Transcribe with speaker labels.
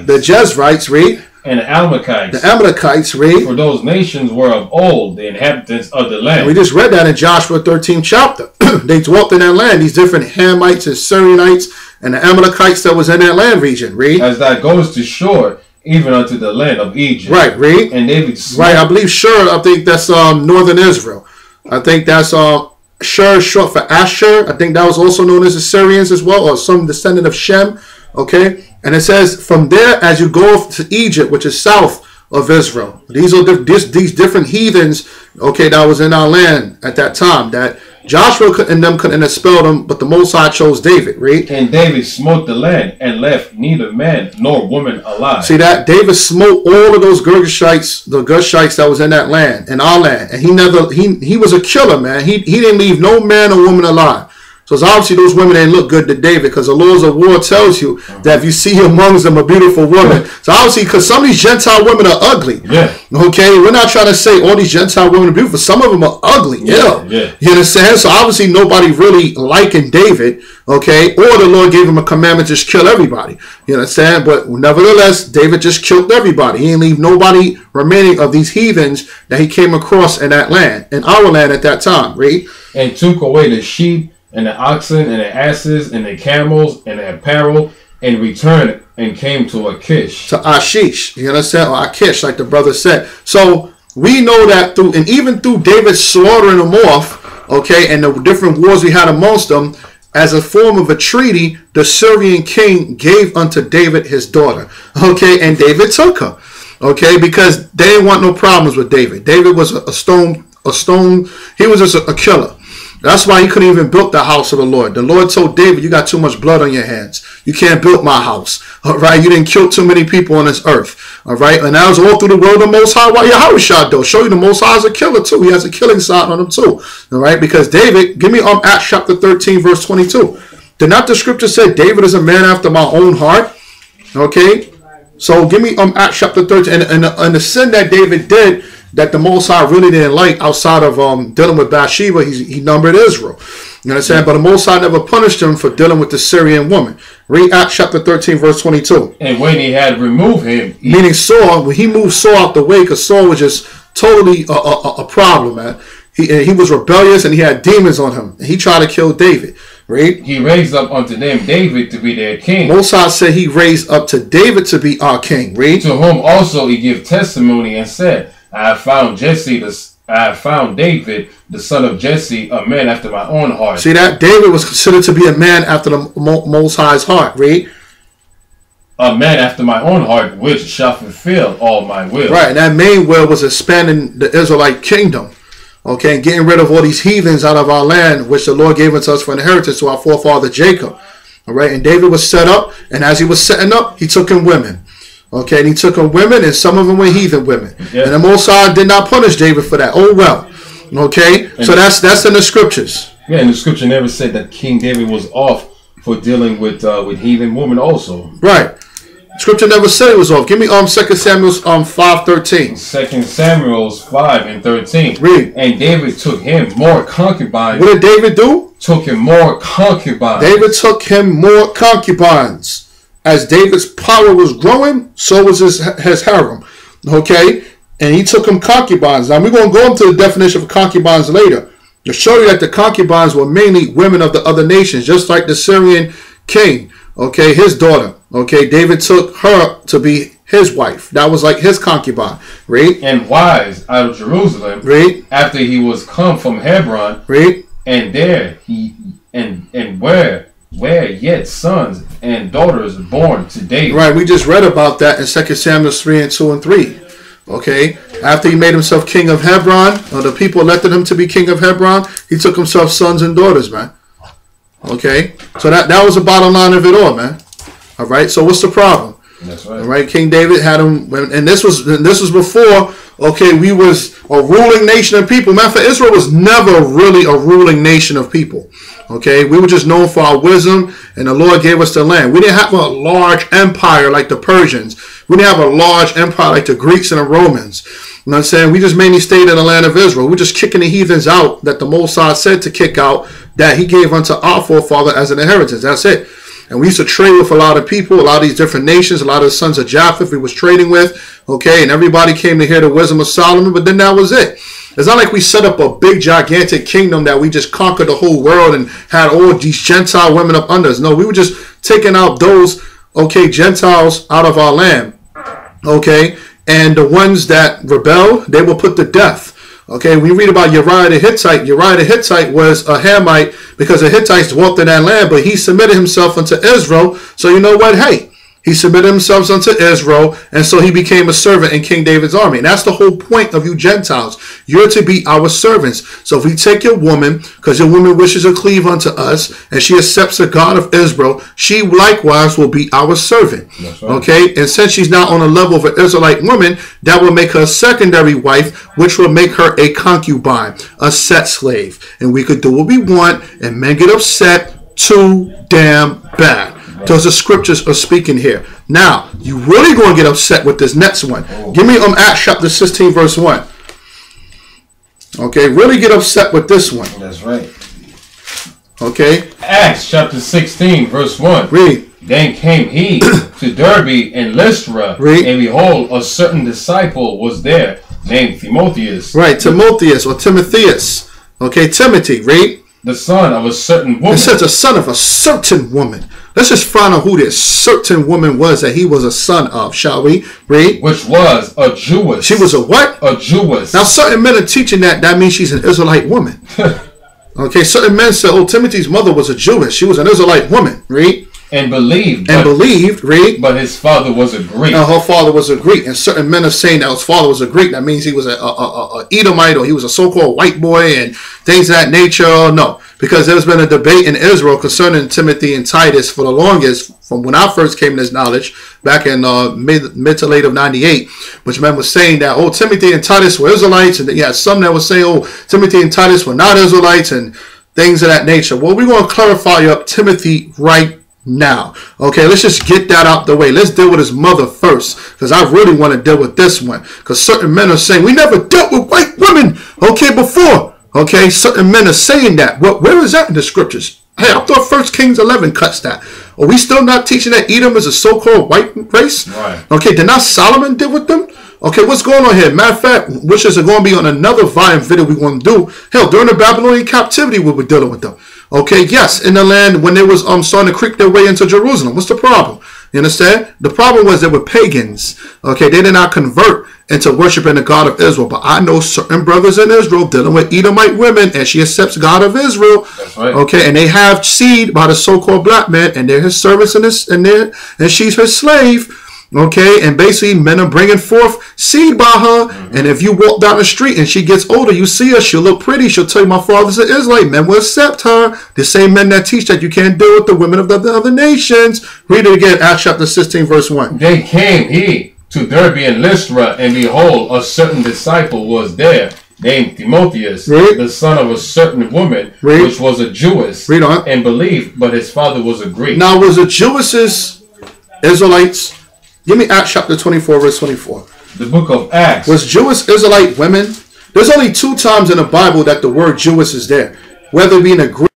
Speaker 1: The Jezreites, read.
Speaker 2: And the Amalekites.
Speaker 1: The Amalekites, read.
Speaker 2: For those nations were of old the inhabitants of the land.
Speaker 1: And we just read that in Joshua 13th chapter. They dwelt in that land, these different Hamites and Syrianites and the Amalekites that was in that land region. Read.
Speaker 2: As that goes to shore, even unto the land of Egypt.
Speaker 1: Right, read.
Speaker 2: And David
Speaker 1: right, I believe Shur, I think that's northern Israel. I think that's Shur, short for Asher. I think that was also known as the Syrians as well, or some descendant of Shem. Okay, and it says, from there as you go to Egypt, which is south of Israel. These are these different heathens, okay, that was in our land at that time, that Joshua couldn't expel them, but the Most High chose David, read.
Speaker 2: And David smote the land and left neither man nor woman alive.
Speaker 1: See that? David smote all of those Girgashites, the Gushites that was in that land, in our land. And he was a killer, man. He didn't leave no man or woman alive. So it's obviously those women didn't look good to David, because the laws of war tells you that if you see amongst them a beautiful woman. So obviously, because some of these Gentile women are ugly. Yeah. Okay, we're not trying to say all these Gentile women are beautiful. Some of them are ugly. Yeah. You understand? So obviously nobody really liking David. Okay, or the Lord gave him a commandment to just kill everybody. You understand? But nevertheless, David just killed everybody. He didn't leave nobody remaining of these heathens that he came across in that land, in our land at that time. Read.
Speaker 2: And took away the sheep and the oxen and the asses and the camels and the apparel, and returned and came to Achish.
Speaker 1: To Ashish, you understand? Or Achish, like the brother said. So we know that even through David slaughtering them off, okay, and the different wars we had amongst them, as a form of a treaty, the Syrian king gave unto David his daughter, okay, and David took her, okay, because they didn't want no problems with David. David was a stone. He was just a killer. That's why he couldn't even build the house of the Lord. The Lord told David, you got too much blood on your hands. You can't build my house. All right. You didn't kill too many people on this earth. All right. And that was all through the word of the Most High. Why Yahweh shot though? Show you the Most High is a killer too. He has a killing side on him too. All right. Because David, give me Acts chapter 13, verse 22. Did not the scripture say David is a man after my own heart? Okay. So give me Acts chapter 13. And the sin that David did, that the Most High really didn't like, outside of dealing with Bathsheba, he numbered Israel. You understand? But the Most High never punished him for dealing with the Syrian woman. Read Acts chapter 13, verse 22.
Speaker 2: And when he had removed him,
Speaker 1: meaning Saul, when he moved Saul out the way, because Saul was just totally a problem, man. He was rebellious and he had demons on him. And he tried to kill David. Read.
Speaker 2: He raised up unto them David to be their king.
Speaker 1: Most High said he raised up to David to be our king. Read.
Speaker 2: To whom also he gave testimony and said, I have found David, the son of Jesse, a man after my own heart.
Speaker 1: See that? David was considered to be a man after the Most High's heart. Read.
Speaker 2: A man after my own heart, which shall fulfill all my will.
Speaker 1: Right, and that main will was expanding the Israelite kingdom. Okay, and getting rid of all these heathens out of our land, which the Lord gave unto us for inheritance to our forefather Jacob. All right, and David was set up, and as he was setting up, he took him women. Okay, and he took him women, and some of them were heathen women. Yeah. And the Most High did not punish David for that. Oh well. Okay, and so that's in the scriptures.
Speaker 2: Yeah, and the scripture never said that King David was off for dealing with heathen women also.
Speaker 1: Right. Scripture never said it was off. Give me 2 Samuel 5:13.
Speaker 2: 2 Samuel 5:13.
Speaker 1: Read.
Speaker 2: And David took him more concubines.
Speaker 1: What did David do?
Speaker 2: Took him more concubines.
Speaker 1: David took him more concubines. As David's power was growing, so was his harem. Okay? And he took him concubines. Now we're going to go into the definition of concubines later, to show you that the concubines were mainly women of the other nations, just like the Syrian king. Okay, his daughter. Okay, David took her to be his wife. That was like his concubine. Read.
Speaker 2: And wives out of Jerusalem.
Speaker 1: Read.
Speaker 2: After he was come from Hebron.
Speaker 1: Read.
Speaker 2: And there he and where yet sons and daughters born to David.
Speaker 1: Right, we just read about that in 2 Samuel 3:2 and 3. Okay, after he made himself king of Hebron, or the people elected him to be king of Hebron, he took himself sons and daughters, man. Okay, so that was the bottom line of it all, man. All right, so what's the problem?
Speaker 2: That's right.
Speaker 1: All right, King David had him, and this was before. Okay, we was a ruling nation of people. Man, for Israel was never really a ruling nation of people. Okay, we were just known for our wisdom, and the Lord gave us the land. We didn't have a large empire like the Persians. We didn't have a large empire like the Greeks and the Romans. You know what I'm saying? We just mainly stayed in the land of Israel. We're just kicking the heathens out that the Most High said to kick out, that he gave unto our forefather as an inheritance. That's it. And we used to trade with a lot of people, a lot of these different nations, a lot of the sons of Japheth we was trading with, okay? And everybody came to hear the wisdom of Solomon, but then that was it. It's not like we set up a big, gigantic kingdom that we just conquered the whole world and had all these Gentile women up under us. No, we were just taking out those, okay, Gentiles out of our land, okay? And the ones that rebelled, they were put to death. Okay, we read about Uriah the Hittite. Uriah the Hittite was a Hamite because the Hittites dwelt in that land, but he submitted himself unto Israel. So you know what? Hey, he submitted himself unto Israel, and so he became a servant in King David's army. And that's the whole point of you Gentiles. You're to be our servants. So if we take your woman, because your woman wishes to cleave unto us, and she accepts the God of Israel, she likewise will be our servant. That's right. Okay, and since she's not on the level of an Israelite woman, that will make her a secondary wife, which will make her a concubine, a set slave. And we could do what we want, and men get upset too damn bad. Because the scriptures are speaking here. Now, you really going to get upset with this next one. Give me Acts chapter 16, verse 1. Okay, really get upset with this one.
Speaker 2: That's right.
Speaker 1: Okay.
Speaker 2: Acts chapter 16, verse 1.
Speaker 1: Read.
Speaker 2: Then came he to Derbe and Lystra,
Speaker 1: Read.
Speaker 2: And behold, a certain disciple was there, named Timotheus.
Speaker 1: Right, Timotheus or Timotheus. Okay, Timothy, read.
Speaker 2: The son of a certain woman.
Speaker 1: It says the son of a certain woman. Let's just find out who this certain woman was that he was a son of, shall we? Read.
Speaker 2: Which was a Jewess.
Speaker 1: She was a what?
Speaker 2: A Jewess.
Speaker 1: Now, certain men are teaching that means she's an Israelite woman. Okay, certain men say, oh, Timothy's mother was a Jewess. She was an Israelite woman. Read.
Speaker 2: And believed.
Speaker 1: Read.
Speaker 2: But his father was a Greek.
Speaker 1: Now, her father was a Greek. And certain men are saying that his father was a Greek. That means he was a Edomite, or he was a so-called white boy and things of that nature. No. Because there's been a debate in Israel concerning Timothy and Titus for the longest, from when I first came to this knowledge, back in mid to late of 98, which men were saying that, oh, Timothy and Titus were Israelites, and you had some that were saying, oh, Timothy and Titus were not Israelites, and things of that nature. Well, we're going to clarify up Timothy right now. Okay, let's just get that out the way. Let's deal with his mother first, because I really want to deal with this one, because certain men are saying, we never dealt with white women, okay, before. Okay, certain men are saying that. Well, where is that in the scriptures? Hey, I thought 1 Kings 11 cuts that. Are we still not teaching that Edom is a so-called white race? Right. Okay, did not Solomon deal with them? Okay, what's going on here? Matter of fact, which is going to be on another volume video we're going to do. Hell, during the Babylonian captivity, we were dealing with them. Okay, yes, in the land when they was starting to creep their way into Jerusalem. What's the problem? You understand? The problem was they were pagans. Okay, they did not convert into worshiping the God of Israel. But I know certain brothers in Israel dealing with Edomite women, and she accepts God of Israel. That's right. Okay, and they have seed by the so-called black man, and they're his servants and she's her slave. Okay, and basically men are bringing forth seed by her. Mm-hmm. And if you walk down the street and she gets older, you see her, she'll look pretty, she'll tell you my father's an Israelite. Men will accept her. The same men that teach that you can't deal with the women of the other nations. Read it again, Acts chapter 16, verse 1.
Speaker 2: Then came he to Derbe and Lystra, and behold, a certain disciple was there, named Timotheus, the son of a certain woman, which was a Jewess, and believed, but his father was a Greek.
Speaker 1: Now, was the Jewesses Israelites? Give me Acts chapter 24, verse 24.
Speaker 2: The book of Acts.
Speaker 1: Was Jewish Israelite women? There's only 2 times in the Bible that the word Jewess is there. Whether it be in a Greek